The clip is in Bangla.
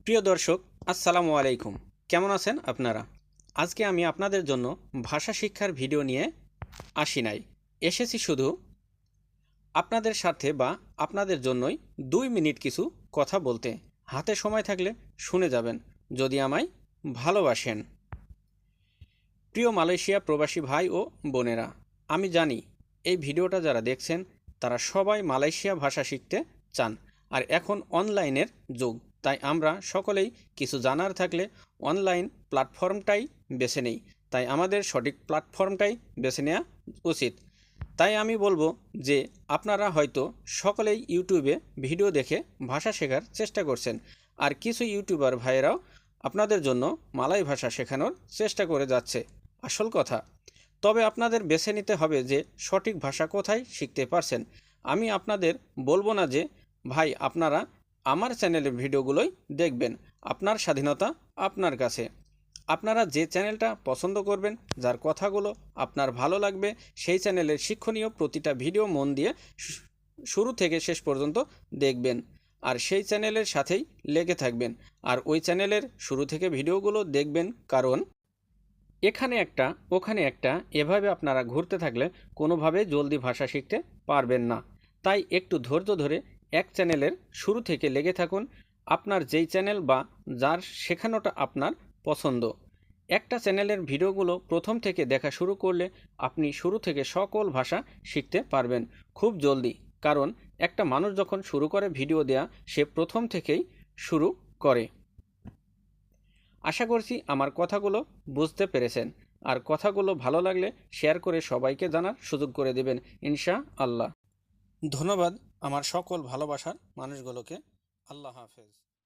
প্রিয় দর্শক, আসসালামু আলাইকুম। কেমন আছেন আপনারা? আজকে আমি আপনাদের জন্য ভাষা শিক্ষার ভিডিও নিয়ে আসি নাই। এসেছি শুধু আপনাদের সাথে বা আপনাদের জন্যই 2 মিনিট কিছু কথা বলতে। হাতে সময় থাকলে শুনে যাবেন, যদি আমায় ভালোবাসেন। প্রিয় মালয়েশিয়া প্রবাসী ভাই ও বোনেরা, আমি জানি এই ভিডিওটা যারা দেখছেন তারা সবাই মালয়েশিয়া ভাষা শিখতে চান। আর এখন অনলাইনের যুগ, তাই আমরা সকলেই কিছু জানার থাকলে অনলাইন প্ল্যাটফর্মটাই বেছে নেই। তাই আমাদের সঠিক প্ল্যাটফর্মটাই বেছে নেওয়া উচিত। তাই আমি বলবো যে আপনারা হয়তো সকলেই ইউটিউবে ভিডিও দেখে ভাষা শেখার চেষ্টা করছেন, আর কিছু ইউটিউবার ভাইয়েরাও আপনাদের জন্য মালয় ভাষা শেখানোর চেষ্টা করে যাচ্ছে। আসল কথা, তবে আপনাদের বেছে নিতে হবে যে সঠিক ভাষা কোথায় শিখতে পারছেন। আমি আপনাদের বলবো না যে ভাই আপনারা আমার চ্যানেলের ভিডিওগুলোই দেখবেন। আপনার স্বাধীনতা আপনার কাছে। আপনারা যে চ্যানেলটা পছন্দ করবেন, যার কথাগুলো আপনার ভালো লাগবে, সেই চ্যানেলের শিক্ষণীয় প্রতিটা ভিডিও মন দিয়ে শুরু থেকে শেষ পর্যন্ত দেখবেন, আর সেই চ্যানেলের সাথেই লেগে থাকবেন। আর ওই চ্যানেলের শুরু থেকে ভিডিওগুলো দেখবেন, কারণ এখানে একটা ওখানে একটা এভাবে আপনারা ঘুরতে থাকলে কোনোভাবে জলদি ভাষা শিখতে পারবেন না। তাই একটু ধৈর্য ধরে এক চ্যানেলের শুরু থেকে লেগে থাকুন। আপনার যেই চ্যানেল বা যার শেখানোটা আপনার পছন্দ, একটা চ্যানেলের ভিডিওগুলো প্রথম থেকে দেখা শুরু করলে আপনি শুরু থেকে সকল ভাষা শিখতে পারবেন খুব জলদি। কারণ একটা মানুষ যখন শুরু করে ভিডিও দেয়া, সে প্রথম থেকেই শুরু করে। আশা করছি আমার কথাগুলো বুঝতে পেরেছেন, আর কথাগুলো ভালো লাগলে শেয়ার করে সবাইকে জানার সুযোগ করে দেবেন ইনশা আল্লাহ। ধন্যবাদ আমার সকল ভালোবাসার মানুষগুলোকে। আল্লাহ হাফেজ।